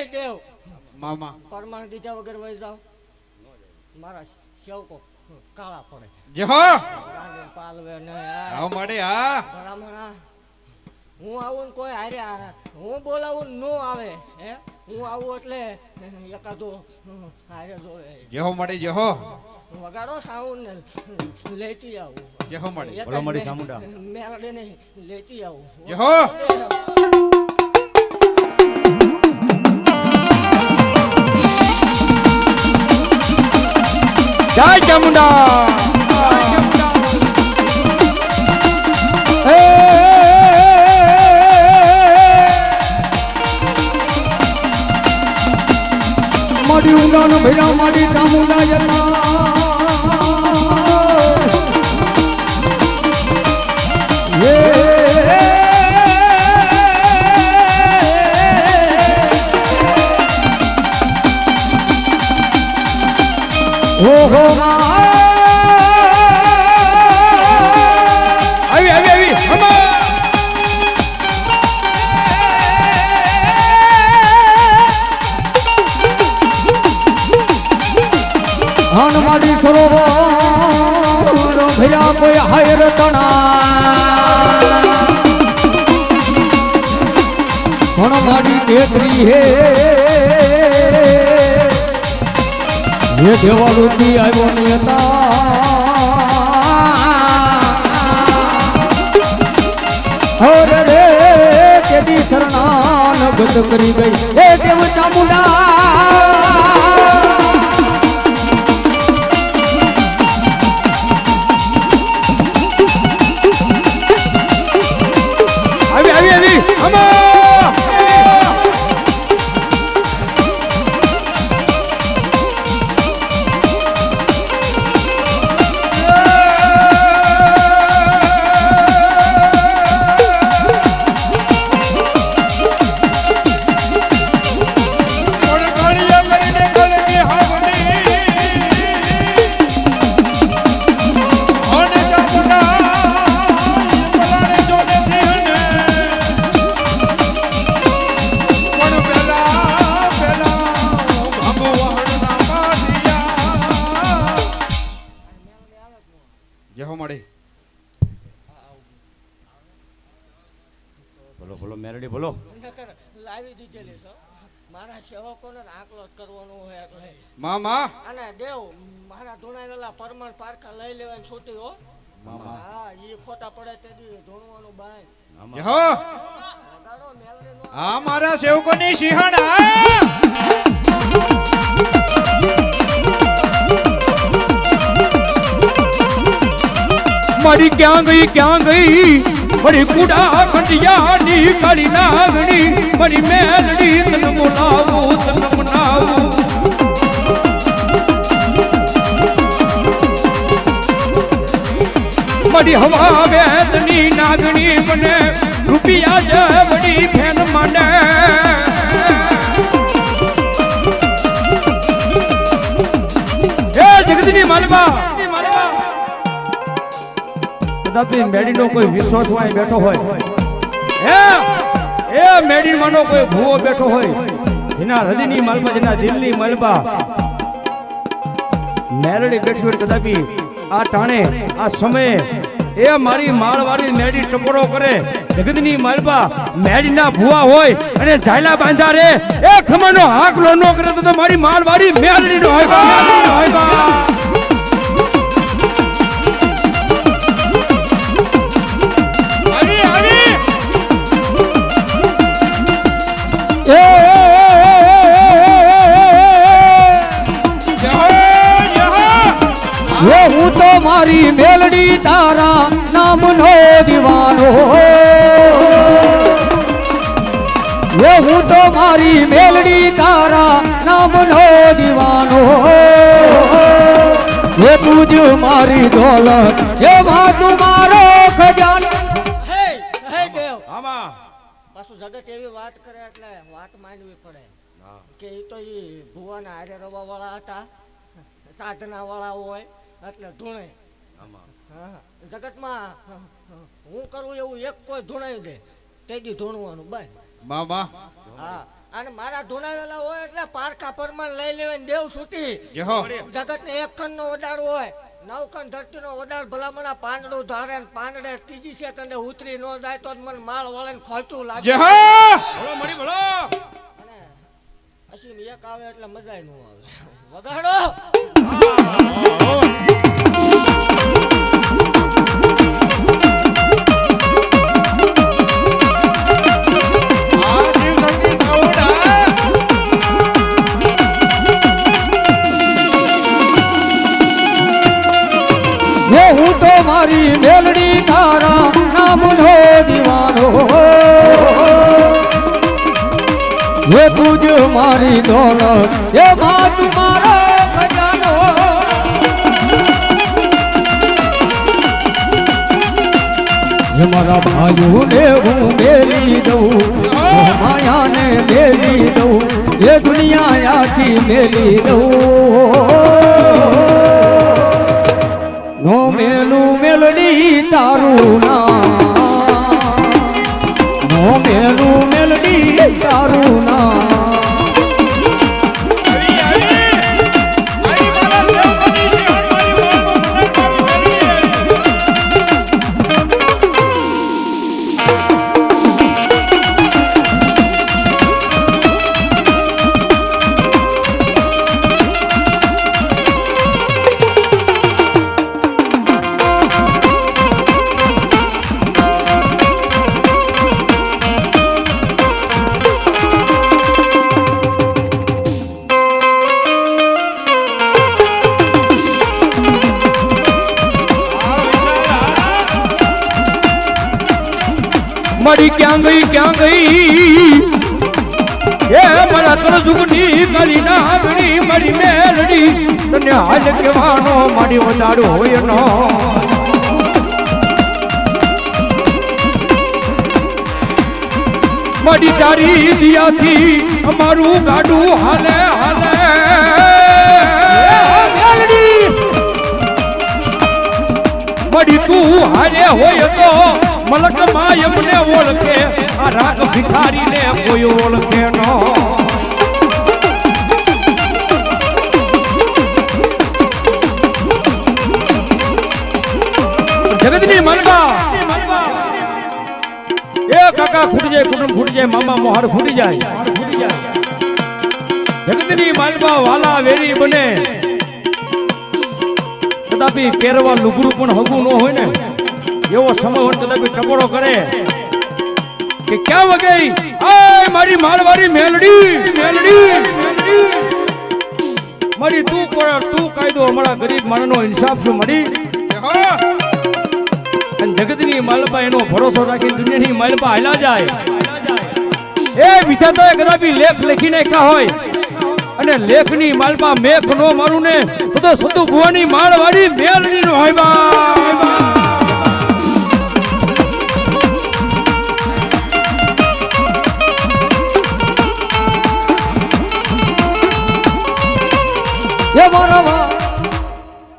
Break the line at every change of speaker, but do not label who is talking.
દેવ
મામા
પરમાણ દીધા વગર વહી જાવ મારા સેવકો કાળા પડે
જહો
પાલવે ને
આવ મળે હા
ભલામણા હું આવું ને કોઈ હારે હું બોલાવું નો આવે હે હું આવું એટલે એકાદો હારે જોવે
જહો મળે જહો
વગાડો સાઉન્ડ ને લેતી આવું
જહો મળે
બોલો મળી સામુંડા
મેળે ને લેતી આવું
જહો
જય ચામુંડા મારી ઊંડા નો ભૈયા મારી ચામુંડા જતા ઓહો આવી આવી આવી હન મારી સરોવર ભૈયા કોઈ હાયર તણા હન મારી કેતરી હે ये देवालुती आयो नियता और रे तेरी शरणान गत करी गई हे देव चामुंडा આવી આવી આવી અમા
જહો મળે
બોલો બોલો મેરડી બોલો
લાવી દીધેલી છે મારા સેવકોને આકલો જ કરવાનો હોય એટલે
મામા
અને દેવ મારા ધૂણાયેલા પરમાણ પારખા લઈ લેવાની છૂટી હો હા ઈ ખોટા પડે તેથી ધૂણવાનું બાય
જહો
વગાડો મેલડી નો
આ મારા સેવકોની સિંહણા
મારી ક્યાં ગઈ મારી કુડા ખંડિયા ની કાળી નાગણી મારી મેલડી તન બોલાવું તન મનાવું મારી હવા વેદની નાગણી મને રૂપિયા જવડી ફેન મને હે જગતની માલવા કદાપી મેડીનો કોઈ વિશ્વાસ હોય બેઠો હોય એ મેડીમાંનો કોઈ ભૂવો બેઠો હોય જેના હૃદયની માલબા જેના દિલની માલબા મેરડી બેઠી હોય કદાપી આ ટાણે આ સમયે એ મારી માળવાળી મેડી ટકોરો કરે જગતની માલબા મેડીના ભૂવા હોય અને ઝાયલા બાંધા રે એ ખમણનો હાકલો ન કરે તો મારી માળવાળી મેરડીનો હોય હું તો મારી મેલડી તારા નામનો દીવાનો હું તો મારી મેલડી તારા નામનો દીવાનો તું જ મારી દોલત એમાં તું મારો ખજાનો
હે હે દેવ
આમાં
પાછું જગત એવી વાત કરે એટલે વાત માનવી પડે કે એ તો એ ભુવાના હારે રવા વાળા હતા સાધના વાળા હોય એટલે ધૂણે જગતમાં હું કરું એવું એક કોઈ ધૂણાઈ દે તે દી ધૂણવાનું બસ
મામા
હા અને મારા ધૂણાવેલા હોય એટલે પારકા પરમાન લઈ લેવાય ને દેવ છૂટી
જય હો
જગત ને એક ખંડ નો ઓદાર હોય નવખંડ ધરતી નો ઓદાર ભલામણા પાંદડું ધારે ને પાંદડે ત્રીજી સેકન્ડે ઉતરી ન જાય તો જ મને માળ વળે ને ખોલતું લાગે
જય હો
બોલો મળી બોલો
અને અસીમ એક આવે એટલે મજા ન આવે વગાડો
આ શિવશક્તિ સાઉન્ડ
હું તો મારી મેલડી તારા નામનો દીવાનો હે તુજ મારી દોલત હે માં તું મારો ખજાનો હે મારા ભાઈઓને હું મેલી દઉં માયાને મેલી દઉં એ દુનિયા આખી મેલી દઉં નો મેલું મેલડી તારું નામ નો મેલું મેલડી તારું નામ મરી ક્યાં ગઈ એ મારા તરજુગની કરી નાગણી મરી મેલડી તને હાલ કેવાનો મારી વધારો હોય નો મારી તારી દિયાથી અમારું ગાડું હાલે હાલે મરી તું હારે હોય તો મલક માં એમને ઓળખે આ રાગ ભિખારીને કોઈ ઓળખે નો જગતની મલબા એ કાકા ખૂટી જાય કુટુંબ ખૂટી જાય મામા મોહર ખૂટી જાય જગતની મલબા વાલા વેરી બને કદાપી પહેરવા લુગડું પણ હગું ન હોય ને એવો સમય હોય કદાપી ટકોરો કરે કે ક્યાં વગઈ આય મારી મારવારી મેલડી મારી તું કાયદો અમારા ગરીબ માણસનો ઇન્સાફ શું મળી
જય હો
અને જગતની માલપા એનો ભરોસો રાખી દુનિયાની માલપા હાલ્યા જાય એ વિધાતાએ કદાપી લેખ લખી નાખ્યા હોય અને લેખની માલપા મેઘ નો મારું ને તો સતુ ભુવાની માળવાળી મેલડી નો હોય બા